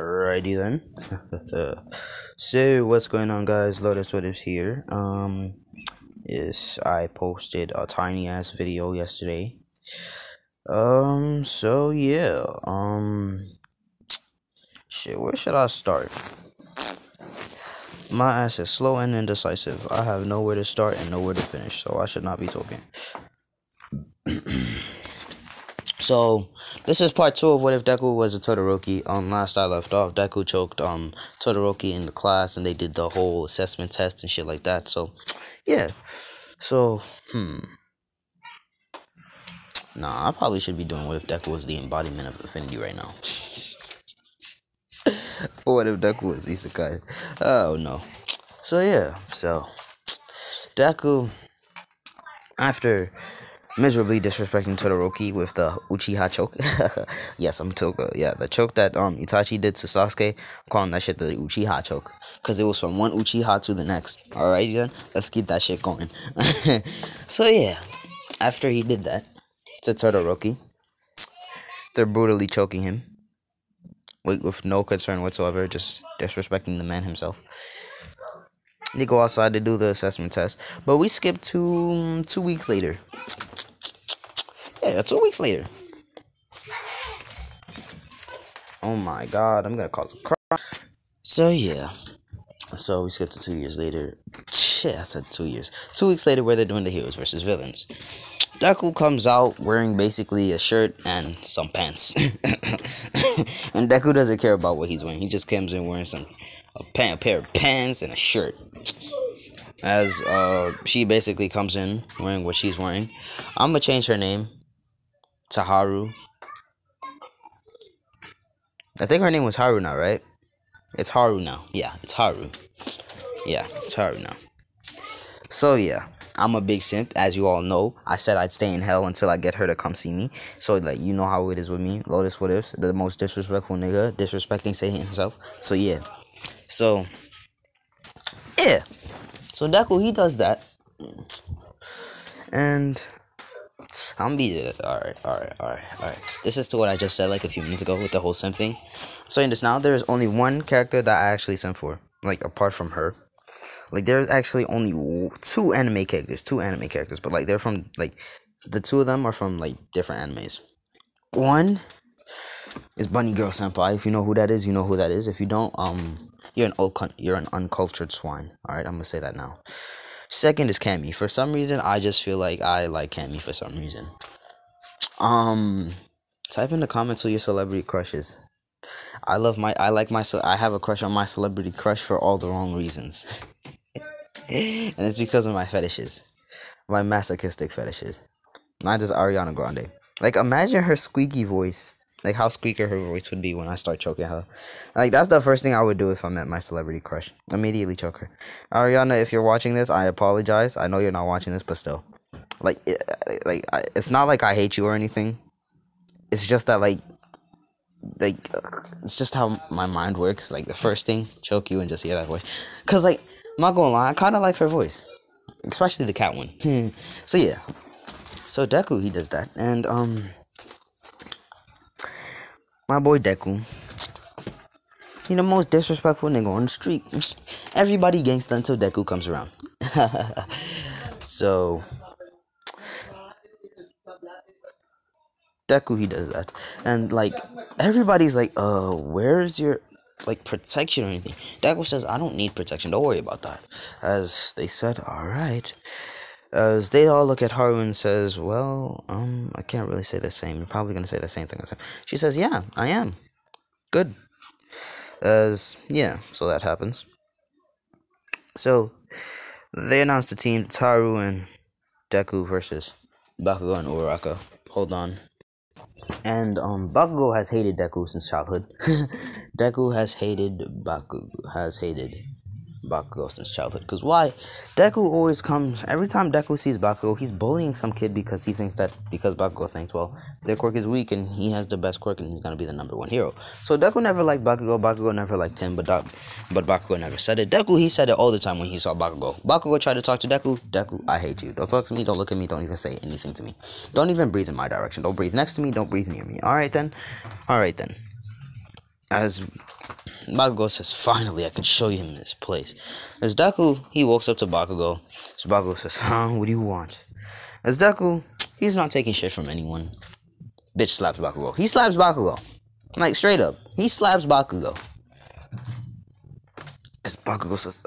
Alrighty then. So what's going on, guys? Lotus What's here. Yes, I posted a tiny ass video yesterday. So yeah. Shit, where should I start? My ass is slow and indecisive. I have nowhere to start and nowhere to finish, so I should not be talking. So, this is part 2 of What If Deku Was a Todoroki. Last I left off, Deku choked, Todoroki in the class, and they did the whole assessment test and shit like that. So, yeah. So, Nah, I probably should be doing What If Deku Was the embodiment of Infinity right now. What if Deku was Isekai? Oh, no. So, yeah. So, Deku, after miserably disrespecting Todoroki with the Uchiha choke. Yes, I'm Toga. Yeah, the choke that Itachi did to Sasuke, I'm calling that shit the Uchiha choke. Because it was from one Uchiha to the next. Alright then, let's keep that shit going. So yeah, after he did that to Todoroki, they're brutally choking him. With no concern whatsoever, just disrespecting the man himself. They go outside to do the assessment test. But we skip to 2 weeks later. Yeah, 2 weeks later. Oh my god, I'm gonna cause a crime. So yeah. So we skip to 2 years later. Shit, I said 2 years. 2 weeks later, where they're doing the heroes versus villains. Deku comes out wearing basically a shirt and some pants. And Deku doesn't care about what he's wearing. He just comes in wearing a pair of pants and a shirt. As she basically comes in wearing what she's wearing. I'm gonna change her name to Haru. I think her name was Haru now, right? It's Haru now. Yeah, it's Haru. Yeah, it's Haru now. So yeah, I'm a big simp, as you all know. I said I'd stay in hell until I get her to come see me. So like, you know how it is with me. Lotus What Ifs, the most disrespectful nigga, disrespecting Satan himself. So yeah. So yeah. So Deku, he does that. And I'm be alright. This is to what I just said like a few minutes ago with the whole simp thing. I'm saying this now, there is only one character that I actually simp for. Like, apart from her. Like, there's actually only two anime characters. But, like, they're from, like, the two of them are from, like, different animes. One is Bunny Girl Senpai. If you know who that is, you know who that is. If you don't, you're an uncultured swine. Alright, I'm gonna say that now. Second is Cammy. For some reason, I just feel like I like Cammy for some reason. Type in the comments who your celebrity crush is. I have a crush on my celebrity crush for all the wrong reasons. And it's because of my fetishes. My masochistic fetishes. Mine is Ariana Grande. Like, imagine her squeaky voice. Like, how squeaky her voice would be when I start choking her. Like, that's the first thing I would do if I met my celebrity crush. Immediately choke her. Ariana, if you're watching this, I apologize. I know you're not watching this, but still. Like, it's not like I hate you or anything. It's just that, like, it's just how my mind works. Like, the first thing, choke you and just hear that voice. Because, like, I'm not gonna lie, I kind of like her voice. Especially the cat one. So, yeah. So, Deku, he does that. And, my boy Deku, he the most disrespectful nigga on the street. Everybody gangsta until Deku comes around. So, Deku, he does that. And, like, everybody's like, where's your, like, protection or anything? Deku says, I don't need protection, don't worry about that. As they said, alright. As they all look at Haru and says, well, I can't really say the same. You're probably gonna say the same thing as her. She says, yeah, I am. Good. Yeah, so that happens. So, they announced the team, it's Haru and Deku versus Bakugo and Uraraka. Hold on. And, Bakugo has hated Deku since childhood. Deku has hated Bakugo since childhood. Because why? Deku always comes, every time Deku sees Bakugo, he's bullying some kid because he thinks that, because Bakugo thinks, well, their quirk is weak and he has the best quirk and he's gonna be the #1 hero. So Deku never liked Bakugo, Bakugo never liked him, but Bakugo never said it. Deku, he said it all the time when he saw Bakugo. Bakugo tried to talk to Deku, I hate you. Don't talk to me, don't look at me, don't even say anything to me. Don't even breathe in my direction. Don't breathe next to me, don't breathe near me. Alright then. As Bakugo says, finally, I can show you him this place. As Deku, he walks up to Bakugo. So Bakugo says, what do you want? As Deku, he's not taking shit from anyone. Bitch slaps Bakugo. He slaps Bakugo. Like, straight up. He slaps Bakugo. As Bakugo says,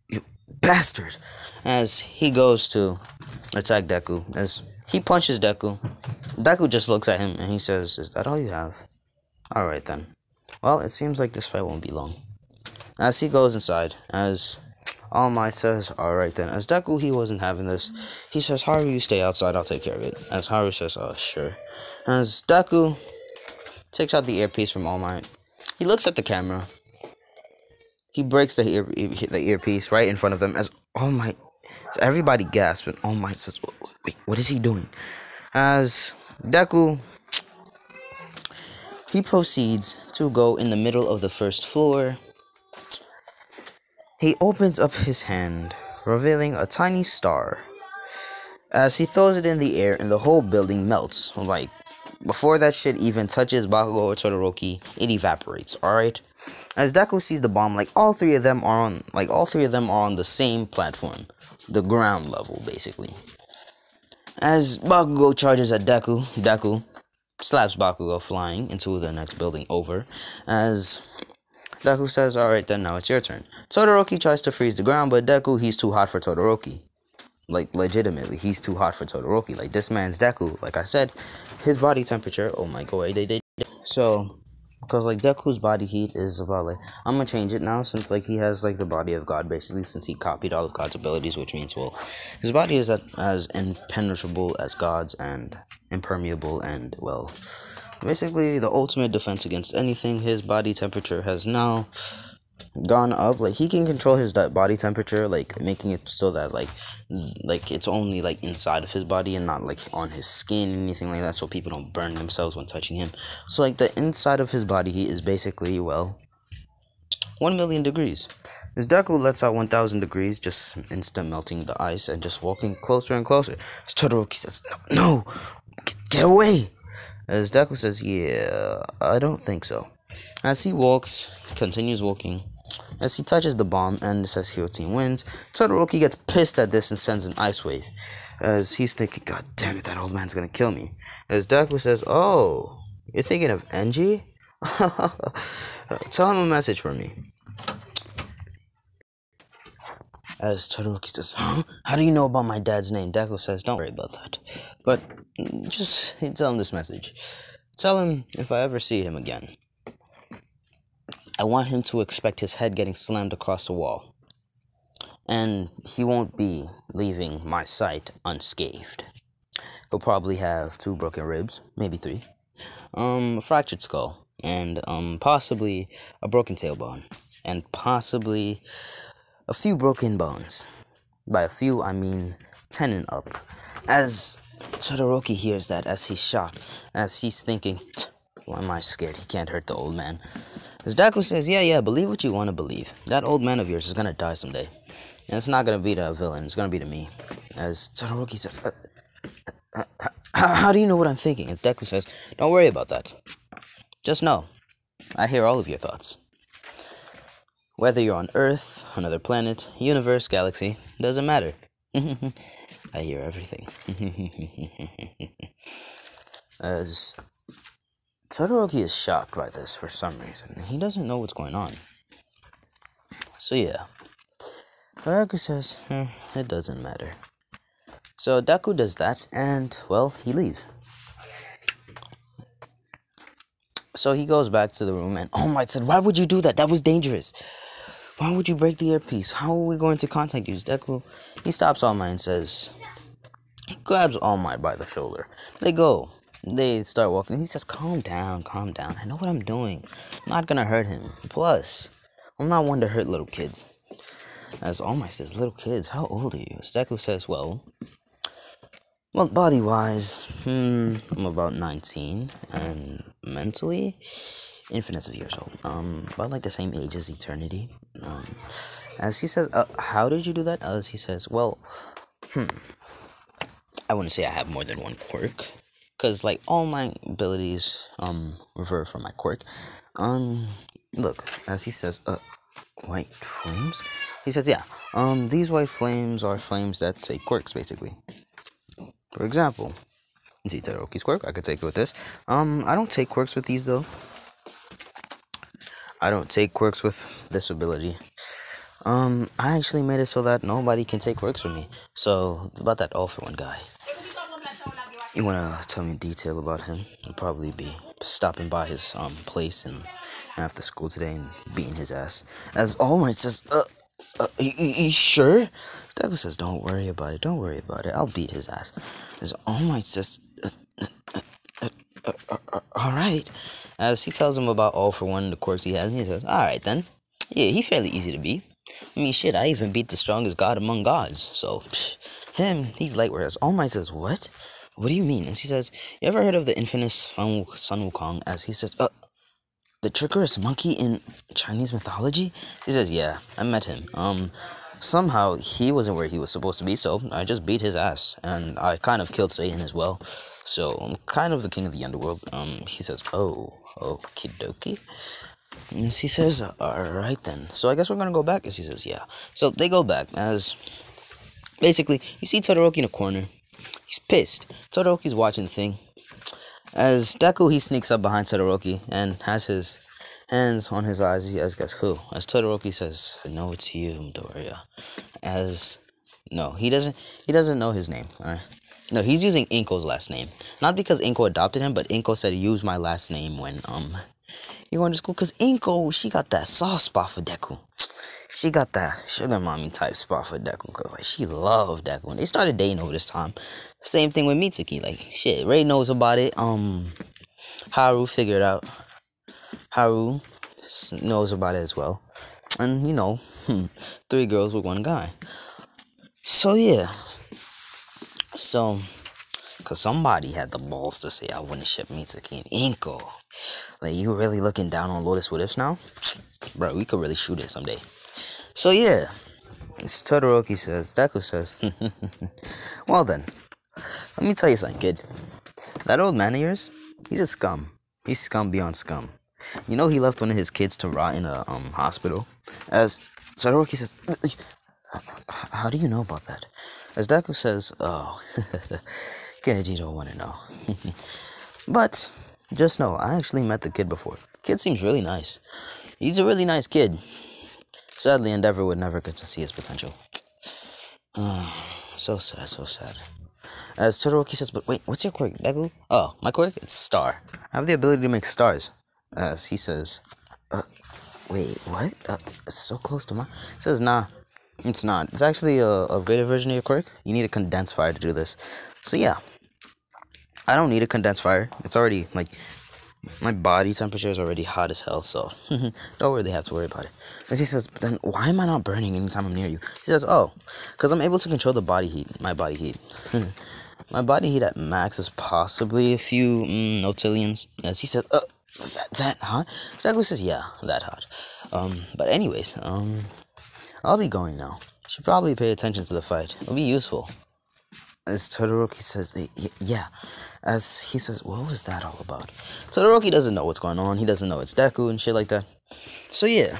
you bastard. As he goes to attack Deku. As he punches Deku. Deku just looks at him and he says, is that all you have? Alright then. Well, it seems like this fight won't be long. As he goes inside, as All Might says, alright then. As Deku, he wasn't having this. He says, Haru, you stay outside, I'll take care of it. As Haru says, sure. As Deku takes out the earpiece from All Might, he looks at the camera. He breaks the earpiece right in front of them as All Might. So everybody gasps, and All Might says, wait, what is he doing? As Deku, he proceeds to go in the middle of the first floor. He opens up his hand, revealing a tiny star. As he throws it in the air, and the whole building melts. Like, before that shit even touches Bakugo or Todoroki, it evaporates, alright? As Deku sees the bomb, all three of them are on the same platform. The ground level, basically. As Bakugo charges at Deku, Deku slaps Bakugo, flying into the next building over. As Deku says, alright then, now it's your turn. Todoroki tries to freeze the ground, but Deku, he's too hot for Todoroki. Like, legitimately, he's too hot for Todoroki. Like, this man's Deku. Like I said, his body temperature, oh my god, so, because, Deku's body heat is about, I'm gonna change it now, since, he has, the body of God, basically, since he copied all of God's abilities, which means, well, his body is as impenetrable as God's, and impermeable, and, well, basically, the ultimate defense against anything. His body temperature has now gone up. He can control his body temperature, making it so that, it's only, inside of his body and not, on his skin, anything like that, so people don't burn themselves when touching him. So, the inside of his body heat is basically, well, 1,000,000 degrees. As Deku lets out 1,000 degrees, just instant melting the ice and just walking closer and closer. As Todoroki says, no, get away! As Deku says, yeah, I don't think so. As he continues walking, as he touches the bomb and says Hero Team wins, Todoroki gets pissed at this and sends an ice wave. As he's thinking, god damn it, that old man's gonna kill me. As Deku says, oh, you're thinking of Enji? Tell him a message for me. As Todoroki says, how do you know about my dad's name? Deku says, don't worry about that. But just tell him this message. Tell him if I ever see him again, I want him to expect his head getting slammed across the wall. And he won't be leaving my sight unscathed. He'll probably have 2 broken ribs, maybe 3. A fractured skull, and possibly a broken tailbone, and possibly a few broken bones. By a few, I mean 10 and up. As Todoroki hears that, as he's shocked, as he's thinking, why am I scared? He can't hurt the old man. As Deku says, yeah, believe what you want to believe. That old man of yours is gonna die someday. And it's not gonna be the villain, it's gonna be to me. As Todoroki says, how do you know what I'm thinking? As Deku says, don't worry about that. Just know, I hear all of your thoughts. Whether you're on Earth, another planet, universe, galaxy, doesn't matter. I hear everything. As Todoroki is shocked by this for some reason. He doesn't know what's going on. So yeah. Deku says, it doesn't matter. So Deku does that, and, well, he leaves. So he goes back to the room, and All Might said, why would you do that? That was dangerous. Why would you break the earpiece? How are we going to contact you? Deku, he stops All Might and says, grabs All Might by the shoulder. They go. They start walking. He says, calm down. I know what I'm doing. I'm not gonna hurt him. Plus, I'm not one to hurt little kids. As All Might says, little kids, how old are you? As Deku says, well, body-wise, I'm about 19, and mentally, infinites of years old. About the same age as eternity. As he says, how did you do that? As he says, well, I wouldn't say I have more than one quirk. because like all my abilities revert from my quirk. Look, as he says, white flames. He says, yeah. These white flames are flames that take quirks, basically. For example, you see Todoroki's quirk. I could take it with this. I don't take quirks with these though. I don't take quirks with this ability. I actually made it so that nobody can take quirks from me. So about that all for one guy. You wanna tell me in detail about him? I'll probably be stopping by his place and after school today and beating his ass. As All Might says, you sure? Deku says, don't worry about it. Don't worry about it. I'll beat his ass. As All Might says, all right. As he tells him about all for one, the quirks he has, and he says, all right then. Yeah, he's fairly easy to beat. I mean, shit, I even beat the strongest god among gods. So, him, he's light. Whereas All Might says, what? What do you mean? And she says, you ever heard of the infamous Sun Wukong? As he says, the trickerous monkey in Chinese mythology? He says, yeah, I met him. Somehow he wasn't where he was supposed to be, so I just beat his ass. And I kind of killed Satan as well. So I'm kind of the king of the underworld. He says, okie dokie. And he says, alright then. So I guess we're gonna go back? As he says, yeah. So they go back as basically you see Todoroki in a corner. He's pissed. Todoroki's watching the thing. As Deku, he sneaks up behind Todoroki and has his hands on his eyes. He asks, who? As Todoroki says, no, it's you, Midoriya. No, he doesn't know his name, alright? No, he's using Inko's last name. Not because Inko adopted him, but Inko said use my last name when, you're going to school. Because Inko, she got that soft spot for Deku. She got that sugar mommy type spot for Deku. Because, like, she loved Deku. And they started dating over this time. Same thing with Mitsuki. Like, shit, Ray knows about it. Haru figured out. Haru knows about it as well. And, you know, 3 girls with 1 guy. So, yeah. So, because somebody had the balls to say I wouldn't ship Mitsuki and Inko. Like, you really looking down on Lotus What Ifs now? Bro, we could really shoot it someday. So, yeah. Todoroki says, Deku says, well then, let me tell you something, kid. That old man of yours, he's a scum. He's scum beyond scum. You know he left one of his kids to rot in a hospital? As Todoroki says, how do you know about that? As Deku says, oh, good, you don't want to know. But, just know, I actually met the kid before. Kid seems really nice. He's a really nice kid. Sadly, Endeavor would never get to see his potential. So sad, so sad. As Todoroki says, but wait, what's your quirk, Deku? Oh, my quirk? It's star. I have the ability to make stars. As he says, wait, what? It's so close to mine. He says, nah, it's not. It's actually a greater version of your quirk. You need a condensed fire to do this. So yeah, I don't need a condensed fire. It's already, like, my body temperature is already hot as hell, so don't really have to worry about it. As he says, but then why am I not burning anytime I'm near you? He says, oh, because I'm able to control the body heat, my body heat. My body heat at max is possibly a few notillions. As he says, that hot? Deku says, yeah, that hot. But anyways, I'll be going now. Should probably pay attention to the fight. It'll be useful. As Todoroki says, yeah. As he says, what was that all about? Todoroki doesn't know what's going on. He doesn't know it's Deku and shit like that. So, yeah.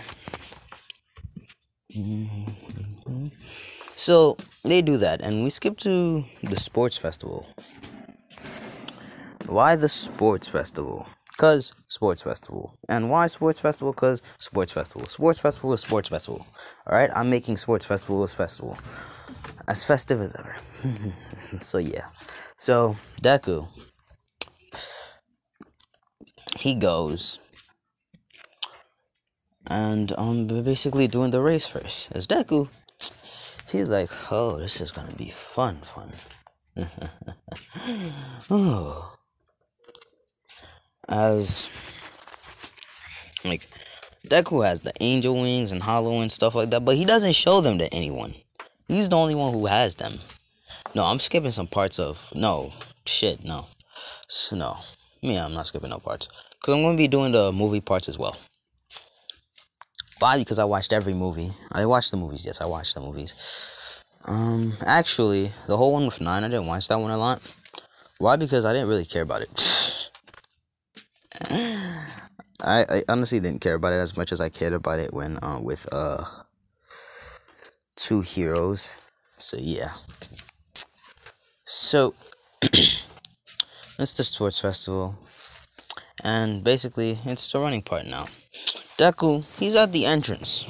So, they do that. And we skip to the sports festival. Why the sports festival? Because sports festival. And why sports festival? Because sports festival. Sports festival is sports festival. Alright? I'm making sports festival as festival. As festive as ever. So, yeah. So, Deku, he goes, and they're basically doing the race first. As Deku, he's like, oh, this is gonna be fun. Oh. As, like, Deku has the angel wings and hollow and stuff like that, but he doesn't show them to anyone. He's the only one who has them. No, I'm skipping some parts of... No. Shit, no. No. Yeah, I'm not skipping no parts. Because I'm going to be doing the movie parts as well. Why? Because I watched every movie. I watched the movies, yes, I watched the movies. Actually, the whole one with 9, I didn't watch that one a lot. Why? Because I didn't really care about it. I honestly didn't care about it as much as I cared about it when with two heroes. So yeah. So it's the sports festival, and basically it's the running part now. Deku, he's at the entrance.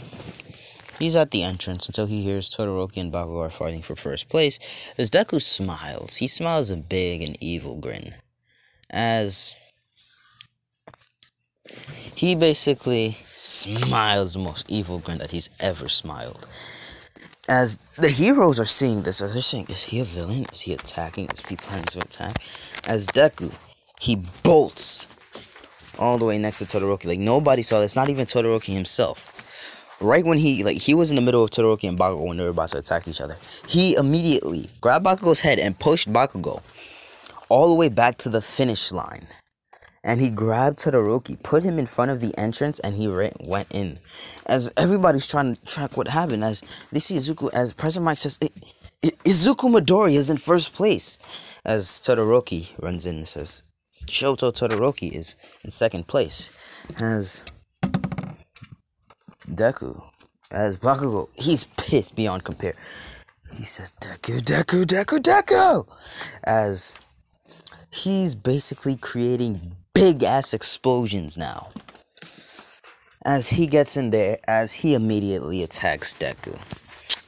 He's at the entrance until he hears Todoroki and Bakugo are fighting for first place. As Deku smiles, he smiles a big and evil grin. As he basically smiles the most evil grin that he's ever smiled. As the heroes are seeing this, they're saying, is he a villain? Is he attacking? Is he planning to attack? As Deku, he bolts all the way next to Todoroki. Like, nobody saw this, not even Todoroki himself. Right when he was in the middle of Todoroki and Bakugo when they were about to attack each other. He immediately grabbed Bakugo's head and pushed Bakugo all the way back to the finish line. And he grabbed Todoroki, put him in front of the entrance, and he went in. As everybody's trying to track what happened, as they see Izuku, as President Mike says, Izuku Midori is in first place. As Todoroki runs in and says, Shoto Todoroki is in second place. As Deku, as Bakugo, he's pissed beyond compare. He says, Deku, Deku, Deku, Deku! As he's basically creating big-ass explosions now. As he gets in there, as he immediately attacks Deku.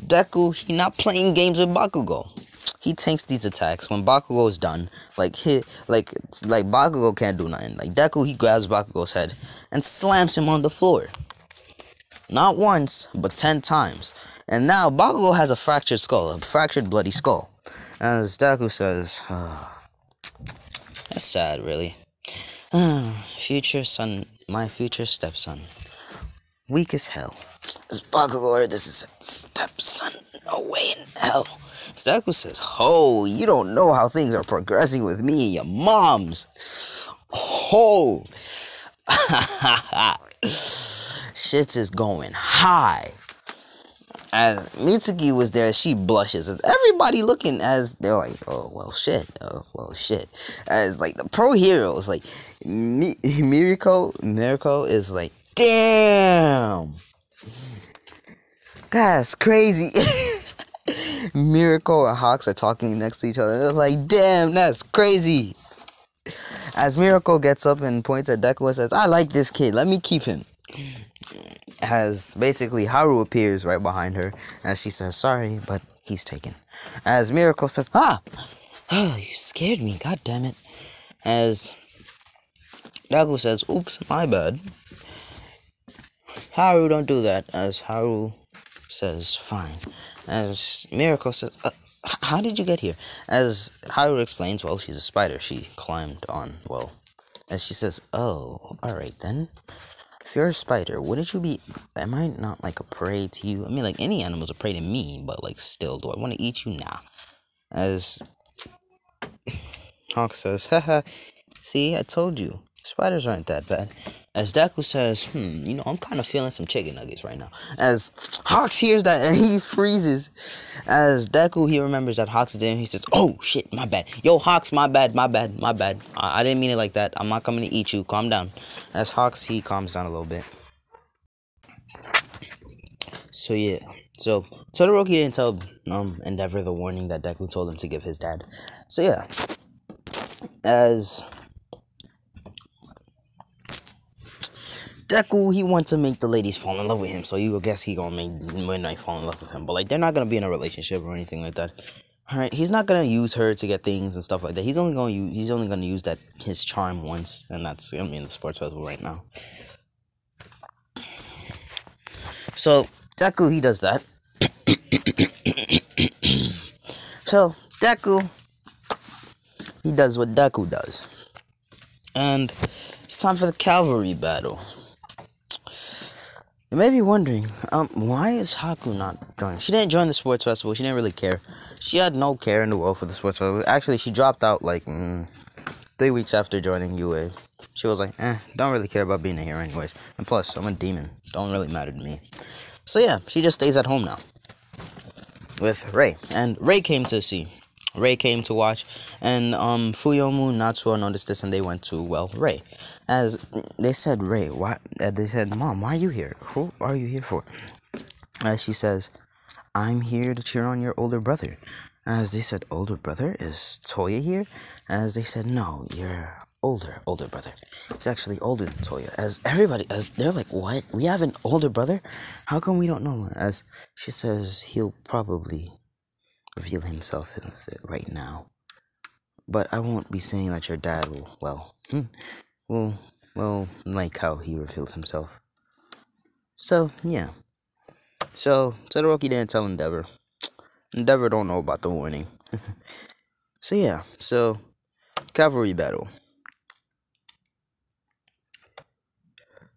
Deku, he not playing games with Bakugo. He tanks these attacks. When Bakugo is done, like Bakugo can't do nothing. Like Deku, he grabs Bakugo's head and slams him on the floor. Not once, but 10 times. And now Bakugo has a fractured skull, a fractured bloody skull. As Deku says, that's sad, really. Future son, my future stepson. Weak as hell. As Bakugo heard this, is stepson, no way in hell. Deku says, oh, you don't know how things are progressing with me and your moms. Oh. Shit is going high. As Mitsuki was there, she blushes. As everybody looking, as they're like, oh, well, shit. Oh, well, shit. As, like, the pro heroes, like, Miriko is like, damn. That's crazy. Miriko and Hawks are talking next to each other. They're like, damn, that's crazy. As Miriko gets up and points at Deku and says, I like this kid. Let me keep him. As basically Haru appears right behind her, as she says, sorry, but he's taken. As Miriko says, oh, you scared me, god damn it. As Deku says, oops, my bad. Haru, don't do that. As Haru says, fine. As Miriko says, how did you get here? As Haru explains, well, she's a spider. She climbed on, well, as she says, oh, alright then. If you're a spider, wouldn't you be, am I not like a prey to you? I mean, like, any animal's a prey to me, but like, still, do I want to eat you? Nah. As Hawk says, haha, see, I told you, spiders aren't that bad. As Deku says, you know, I'm kind of feeling some chicken nuggets right now. As Hawks hears that and he freezes. As Deku, he remembers that Hawks is there and he says, oh shit, my bad. Yo, Hawks, my bad. I didn't mean it like that. I'm not coming to eat you. Calm down. As Hawks, he calms down a little bit. So yeah. So Todoroki didn't tell Endeavor the warning that Deku told him to give his dad. So yeah. As Deku, he wants to make the ladies fall in love with him, so you guess he gonna make Midnight fall in love with him. But like, they're not gonna be in a relationship or anything like that. All right, he's not gonna use her to get things and stuff like that. He's only gonna use that his charm once, and that's gonna be in the sports festival right now. So Deku, he does that. So Deku, he does what Deku does, and it's time for the Cavalry Battle. You may be wondering, why is Haku not joining? She didn't join the sports festival. She didn't really care. She had no care in the world for the sports festival. Actually, she dropped out like 3 weeks after joining UA. She was like, don't really care about being a hero anyways. And plus, I'm a demon. Don't really matter to me. So yeah, she just stays at home now with Ray. And Ray came to see Ray came to watch, and Fuyomu, Natsuo noticed this, and they went to, well, Ray. As they said, Ray, why? They said, Mom, why are you here? Who are you here for? As she says, I'm here to cheer on your older brother. As they said, older brother? Is Toya here? As they said, no, your older brother. He's actually older than Toya. As they're like, what? We have an older brother? How come we don't know? As she says, he'll probably reveal himself right now. But I won't be saying that your dad will like how he reveals himself. So, yeah. So, Todoroki didn't tell Endeavor. Endeavor don't know about the warning. So, yeah. So, Cavalry Battle.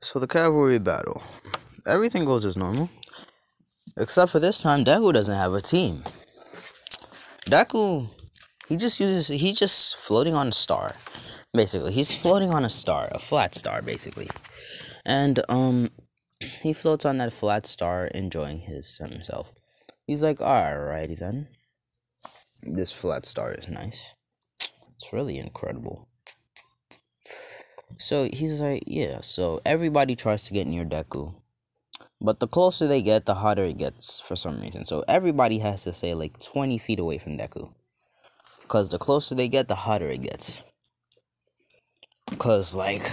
So, the Cavalry Battle. Everything goes as normal. Except for this time, Deku doesn't have a team. Deku, he's just floating on a star. Basically, he's floating on a star, a flat star, basically. And, he floats on that flat star, enjoying himself. He's like, alrighty then. This flat star is nice. It's really incredible. So he's like, yeah, so everybody tries to get near Deku. But the closer they get, the hotter it gets for some reason. So everybody has to stay like 20 feet away from Deku. Because the closer they get, the hotter it gets. Because, like,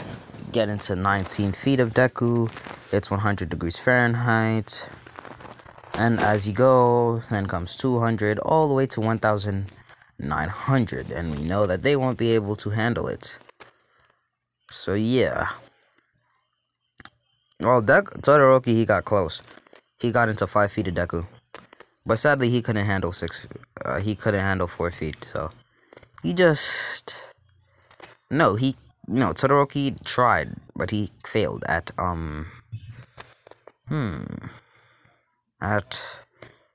getting to 19 feet of Deku, it's 100 degrees Fahrenheit. And as you go, then comes 200, all the way to 1,900. And we know that they won't be able to handle it. So, yeah. Well, Todoroki, he got close. He got into 5 feet of Deku. But sadly, he couldn't handle 4 feet. So, he just... No, Todoroki tried, but he failed at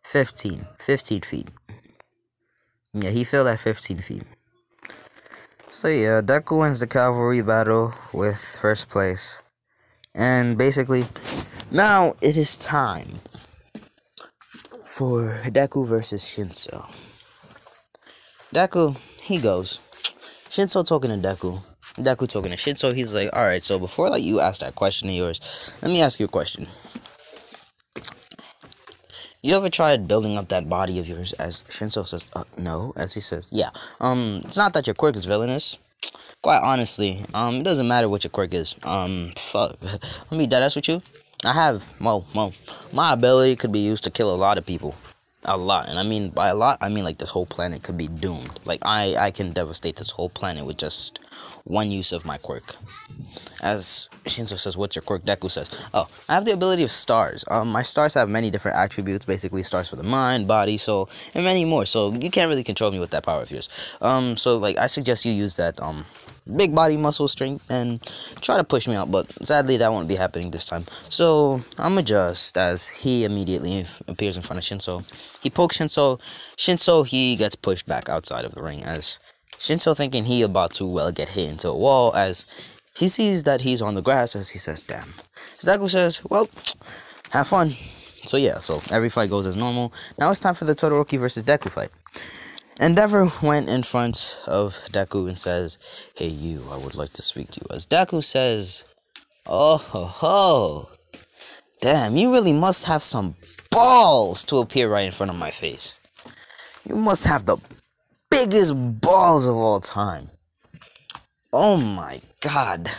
15 feet. Yeah, he failed at 15 feet. So yeah, Deku wins the Cavalry Battle with first place. And basically, now it is time for Hidaku versus Shinzo. Deku, he goes. Shinzo talking to Deku. Deku talking to Shinzo. He's like, alright, so before like you ask that question of yours, let me ask you a question. You ever tried building up that body of yours? As Shinzo says, no. As he says, yeah. It's not that your quirk is villainous. Quite honestly, it doesn't matter what your quirk is. Fuck. Let me deadass with you. I have, my ability could be used to kill a lot of people. A lot. And I mean, by a lot, I mean like this whole planet could be doomed. Like, I can devastate this whole planet with just one use of my quirk. As Shinzo says, what's your quirk? Deku says, oh, I have the ability of stars. My stars have many different attributes, basically stars for the mind, body, soul, and many more. So you can't really control me with that power of yours. So like I suggest you use that big body muscle strength and try to push me out, but sadly that won't be happening this time. So I'm adjust as he immediately appears in front of Shinzo. He pokes Shinzo, he gets pushed back outside of the ring as Shinzo thinking he about to get hit into a wall as he sees that he's on the grass as he says, damn. Deku says, well, have fun. So yeah, so every fight goes as normal. Now it's time for the Todoroki versus Deku fight. Endeavor went in front of Deku and says, hey you, I would like to speak to you. As Deku says, oh ho ho, damn, you really must have some balls to appear right in front of my face. You must have the biggest balls of all time. Oh my god.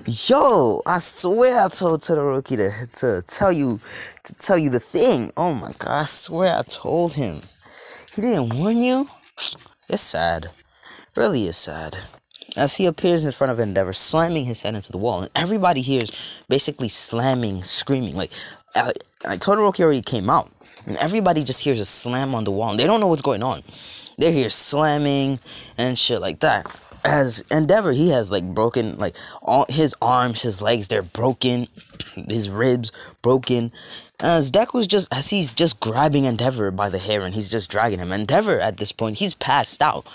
Yo, I swear I told Todoroki to tell you the thing. Oh my god, I swear I told him. He didn't warn you? It's sad. Really is sad. As he appears in front of Endeavor, slamming his head into the wall, and everybody here is basically slamming, screaming. Like Todoroki already came out, and everybody just hears a slam on the wall, and they don't know what's going on. They're here slamming and shit like that. As Endeavor, he has like broken, like all his arms, his legs, they're broken, his ribs broken. As Deku's he's just grabbing Endeavor by the hair and he's just dragging him. Endeavor at this point, he's passed out.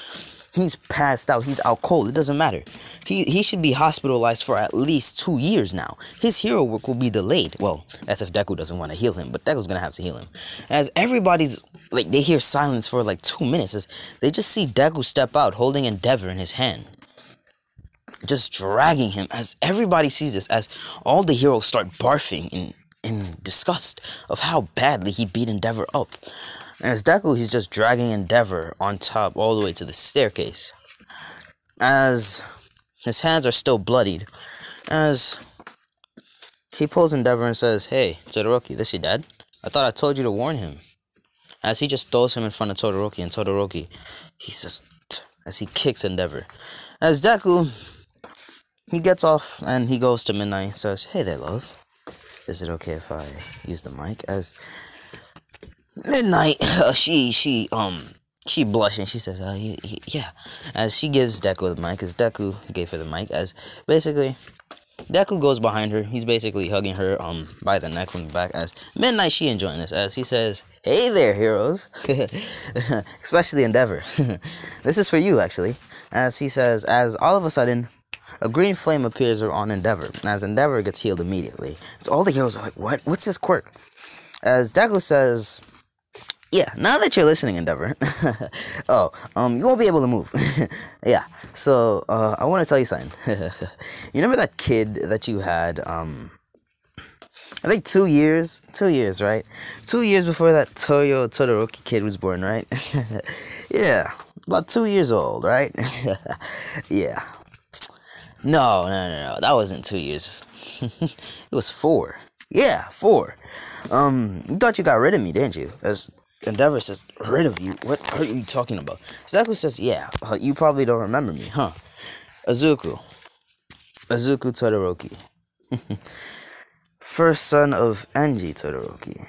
He's passed out. He's out cold. It doesn't matter. He should be hospitalized for at least 2 years now. His hero work will be delayed. Well, that's if Deku doesn't want to heal him, but Deku's gonna have to heal him. As everybody's, like, they hear silence for like 2 minutes as they just see Deku step out holding Endeavor in his hand, just dragging him. As everybody sees this, as all the heroes start barfing in disgust of how badly he beat Endeavor up. And as Deku, he's just dragging Endeavor on top all the way to the staircase. As his hands are still bloodied. As he pulls Endeavor and says, "Hey, Todoroki, this your dad? I thought I told you to warn him." As he just throws him in front of Todoroki, and Todoroki, he says, as he kicks Endeavor. As Deku, he gets off and he goes to Midnight and says, "Hey there, love. Is it okay if I use the mic?" As Midnight, she blushing, she says, yeah. As she gives Deku the mic, as Deku gave her the mic, as basically, Deku goes behind her, he's basically hugging her, by the neck from the back, as Midnight, she enjoying this, as he says, "Hey there, heroes," especially Endeavor, "This is for you, actually," as he says, as all of a sudden, a green flame appears on Endeavor, and as Endeavor gets healed immediately, so all the heroes are like, what's his quirk? As Deku says, "Yeah, now that you're listening, Endeavor, you won't be able to move." Yeah, so, I want to tell you something. You remember that kid that you had, I think 2 years, right? 2 years before that Todoroki kid was born, right? Yeah, about 2 years old, right? Yeah. No, that wasn't 2 years. It was 4. Yeah, 4. You thought you got rid of me, didn't you? As Endeavor says, "Rid of you? What are you talking about?" Deku says, "Yeah, you probably don't remember me, huh? Izuku Todoroki. First son of Enji Todoroki.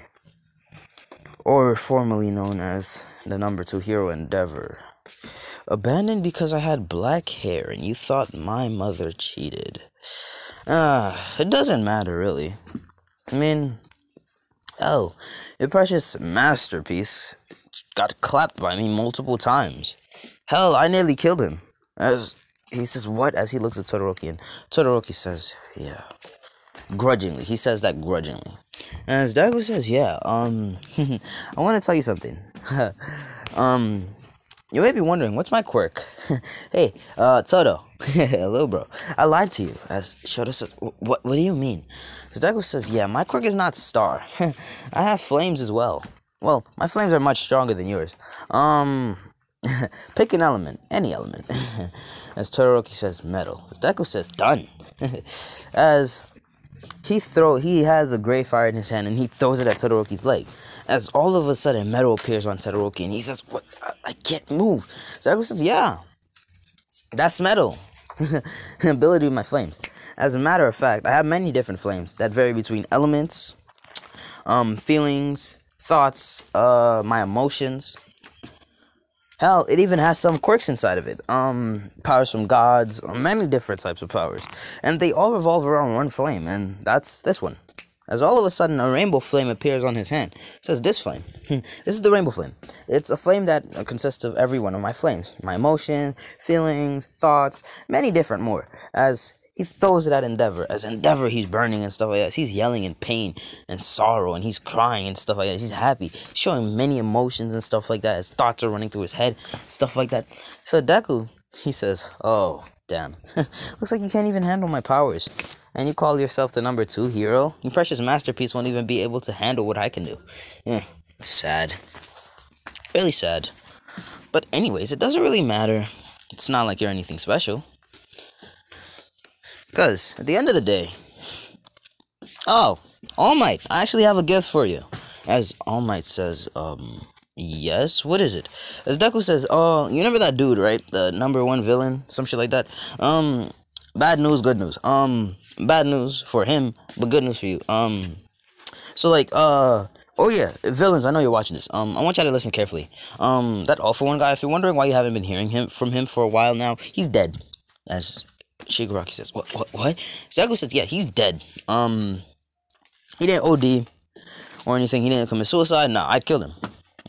Or formerly known as the number 2 hero Endeavor. Abandoned because I had black hair and you thought my mother cheated. It doesn't matter, really. I mean, hell, your precious masterpiece got clapped by me multiple times. Hell, I nearly killed him." As he says, "What?" As he looks at Todoroki, and Todoroki says, "Yeah." Grudgingly. He says that grudgingly. As Deku says, "Yeah, I want to tell you something. You may be wondering, what's my quirk?" "Hey, Todo." "Hello, bro. I lied to you." As Shoto says, What do you mean?" As Deku says, "Yeah, my quirk is not star. I have flames as well. Well, my flames are much stronger than yours. Pick an element. Any element." As Todoroki says, "Metal." As Deku says, "Done." As he has a gray fire in his hand and he throws it at Todoroki's leg. As all of a sudden, metal appears on Todoroki and he says, "What? I can't move." So Deku says, "Yeah, that's metal." Ability of my flames. As a matter of fact, I have many different flames that vary between elements, feelings, thoughts, my emotions. Hell, it even has some quirks inside of it. Powers from gods, many different types of powers. And they all revolve around one flame, and that's this one. As all of a sudden, a rainbow flame appears on his hand. It says, "This flame." This is the rainbow flame. It's a flame that consists of every one of my flames. My emotions, feelings, thoughts, many different more. As he throws it at Endeavor. As Endeavor, he's burning and stuff like that. He's yelling in pain and sorrow, and he's crying and stuff like that. He's happy, showing many emotions and stuff like that. His thoughts are running through his head, stuff like that. So Deku, he says, "Oh, damn. Looks like you can't even handle my powers. And you call yourself the number 2 hero? Your precious masterpiece won't even be able to handle what I can do." Sad. Really sad. But anyways, it doesn't really matter. It's not like you're anything special. Because, at the end of the day... Oh, All Might, I actually have a gift for you. As All Might says, yes? What is it? As Deku says, "Oh, you remember that dude, right? The number 1 villain? Some shit like that. Bad news, good news. Bad news for him, but good news for you. So like, oh yeah, villains, I know you're watching this. I want y'all to listen carefully. That All For One guy, if you're wondering why you haven't been hearing from him for a while now, he's dead." As Shigaraki says, What? Deku says, "Yeah, he's dead. He didn't OD or anything. He didn't commit suicide. Nah, I killed him."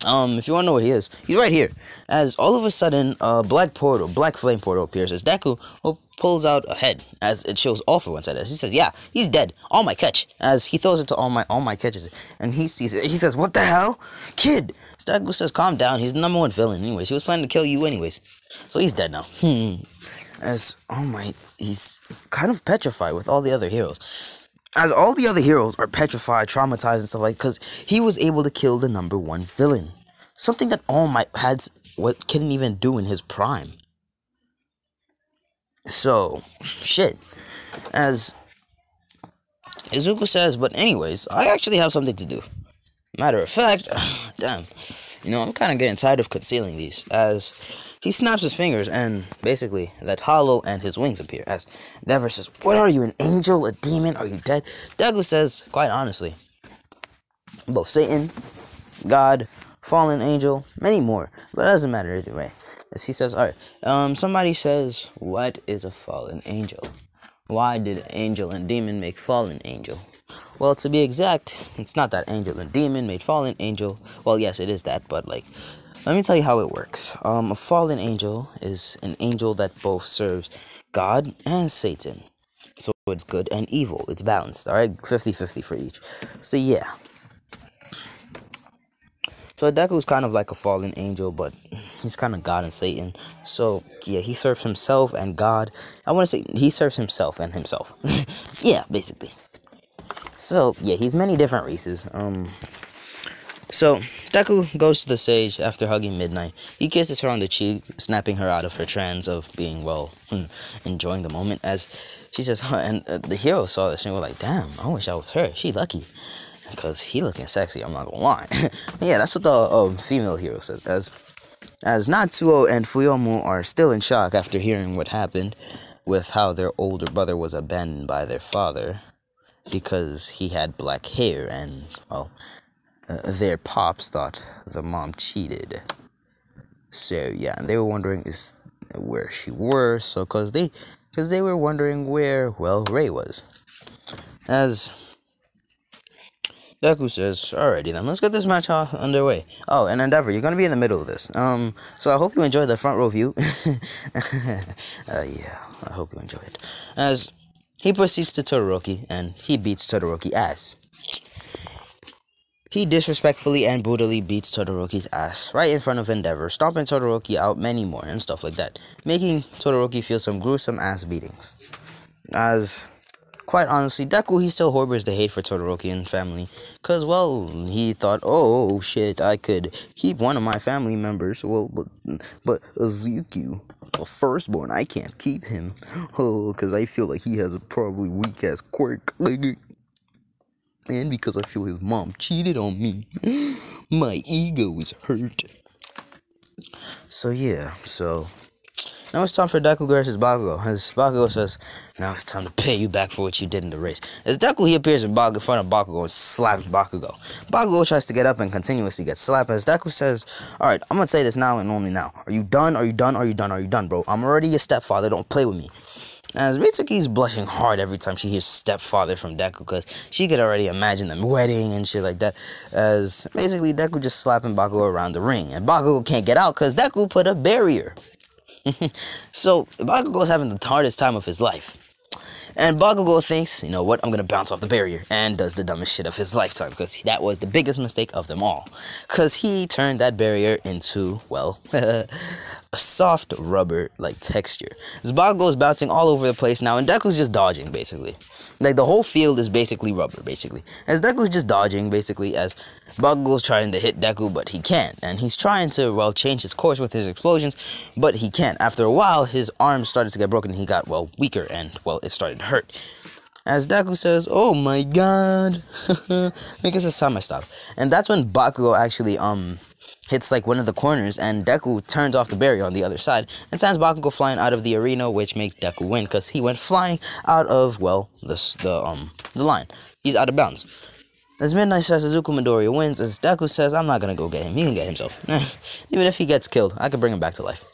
If you want to know where he is, he's right here. As all of a sudden, a black flame portal appears as Deku pulls out a head, as it shows All For One's head. As he says, "Yeah, he's dead. All My catch." As he throws it to All My catches, and he sees it. He says, "What the hell, kid?" So Deku says, "Calm down. He's the #1 villain. Anyways, he was planning to kill you anyways. So he's dead now." As he's kind of petrified with all the other heroes. As all the other heroes are petrified, traumatized, and stuff like, because he was able to kill the #1 villain. Something that All Might couldn't even do in his prime. So, shit. As Izuku says, but anyways, I actually have something to do. Matter of fact, damn, I'm kind of getting tired of concealing these. As he snaps his fingers, and basically, that hollow and his wings appear. As Endeavor says, "What are you, an angel, a demon? Are you dead?" Deku says, quite honestly, both Satan, God, fallen angel, many more. But it doesn't matter either way. As he says, alright, somebody says, "What is a fallen angel? Why did angel and demon make fallen angel?" Well, to be exact, it's not that angel and demon made fallen angel. Well, yes, it is that, but let me tell you how it works. A fallen angel is an angel that both serves God and Satan. So it's good and evil. It's balanced, alright? 50-50 for each. So yeah. So Deku's kind of like a fallen angel, but he's kind of God and Satan. So yeah, he serves himself and God. I want to say he serves himself and himself. Yeah, basically. So yeah, he's many different races. So Deku goes to the stage after hugging Midnight. He kisses her on the cheek, snapping her out of her trance of being, enjoying the moment. As she says, and the hero saw this and was like, "Damn, I wish I was her. She lucky." Because he looking sexy, I'm not gonna lie. Yeah, that's what the female hero says. As Natsuo and Fuyomu are still in shock after hearing what happened with how their older brother was abandoned by their father because he had black hair, and their pops thought the mom cheated. So yeah, and they were wondering where she were. So because they were wondering where Rei was. As Deku says, "Alrighty then, let's get this match underway." Oh, and Endeavor, you're gonna be in the middle of this. So I hope you enjoy the front row view. Yeah, I hope you enjoy it. As he proceeds to Todoroki, and he beats Todoroki's ass. He disrespectfully and brutally beats Todoroki's ass right in front of Endeavor, stomping Todoroki out many more and stuff like that, making Todoroki feel some gruesome ass beatings. As quite honestly, Deku, he still harbors the hate for Todoroki and family. Because, he thought, oh, shit, I could keep one of my family members. But Ezekiel, the firstborn, I can't keep him. Oh, because I feel like he has a probably weak-ass quirk. And because I feel his mom cheated on me. My ego is hurt. So, yeah, now it's time for Deku versus Bakugo. As Bakugo says, "Now it's time to pay you back for what you did in the race." As Deku, he appears in front of Bakugo and slaps Bakugo. Bakugo tries to get up and continuously gets slapped. As Deku says, "Alright, I'm gonna say this now and only now. Are you done? Are you done? Are you done? Are you done, bro? I'm already your stepfather. Don't play with me." As Mitsuki's blushing hard every time she hears stepfather from Deku, because she could already imagine them wedding and shit like that. As basically Deku just slapping Bakugo around the ring. And Bakugo can't get out because Deku put a barrier. So Bakugo's having the hardest time of his life. And Bakugo thinks, you know what, I'm gonna bounce off the barrier, and does the dumbest shit of his lifetime, because that was the biggest mistake of them all. Because he turned that barrier into, a soft rubber-like texture. As Bakugo's bouncing all over the place now, and Deku's just dodging, basically. Like, the whole field is basically rubber, basically. As Deku's just dodging, basically, as Bakugo's trying to hit Deku, but he can't. And he's trying to, change his course with his explosions, but he can't. After a while, his arms started to get broken, and he got, weaker, and, it started to hurt. As Deku says, "Oh my god," because it's time I stop. And that's when Bakugo actually, hits one of the corners, and Deku turns off the barrier on the other side and sends Bakugo flying out of the arena, which makes Deku win because he went flying out of the line. He's out of bounds. As Midnight says, Izuku Midoriya wins. As Deku says, "I'm not gonna go get him. He can get himself. Even if he gets killed, I can bring him back to life."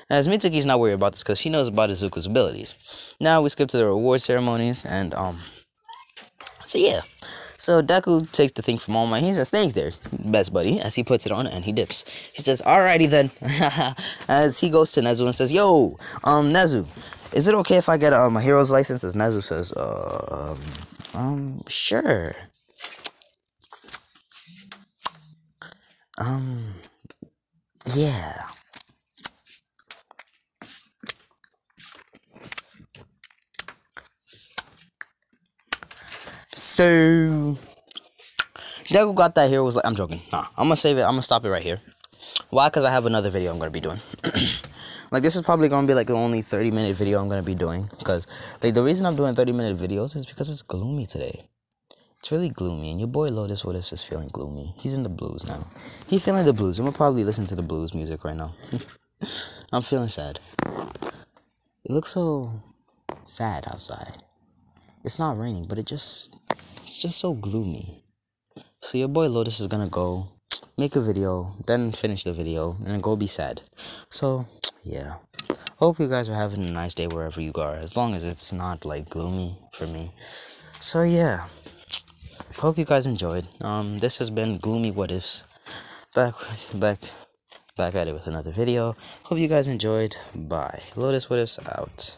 As Mitsuki's not worried about this because she knows about Izuku's abilities. Now we skip to the reward ceremonies, and so yeah. So Deku takes the thing from All Might. He says, thanks there, best buddy, as he puts it on and he dips. He says, alrighty then. As he goes to Nezu and says, yo, Nezu, is it okay if I get a hero's license? As Nezu says, sure. Yeah. So Deku got that hero was like, I'm joking. Nah, I'm gonna save it. I'm gonna stop it right here. Why? Because I have another video I'm gonna be doing. Like, this is probably gonna be like the only 30-minute video I'm gonna be doing. Because like the reason I'm doing 30-minute videos is because it's gloomy today. It's really gloomy, and your boy Lotus Woodis is feeling gloomy. He's in the blues now. He's feeling the blues. I'm gonna probably listen to the blues music right now. I'm feeling sad. It looks so sad outside. It's not raining, but it's just so gloomy. So your boy Lotus is gonna go make a video, then finish the video, and then go be sad. So yeah, hope you guys are having a nice day wherever you are, as long as it's not like gloomy for me. So yeah, hope you guys enjoyed. This has been Gloomy What Ifs. Back at it with another video. Hope you guys enjoyed. Bye. Lotus What Ifs out.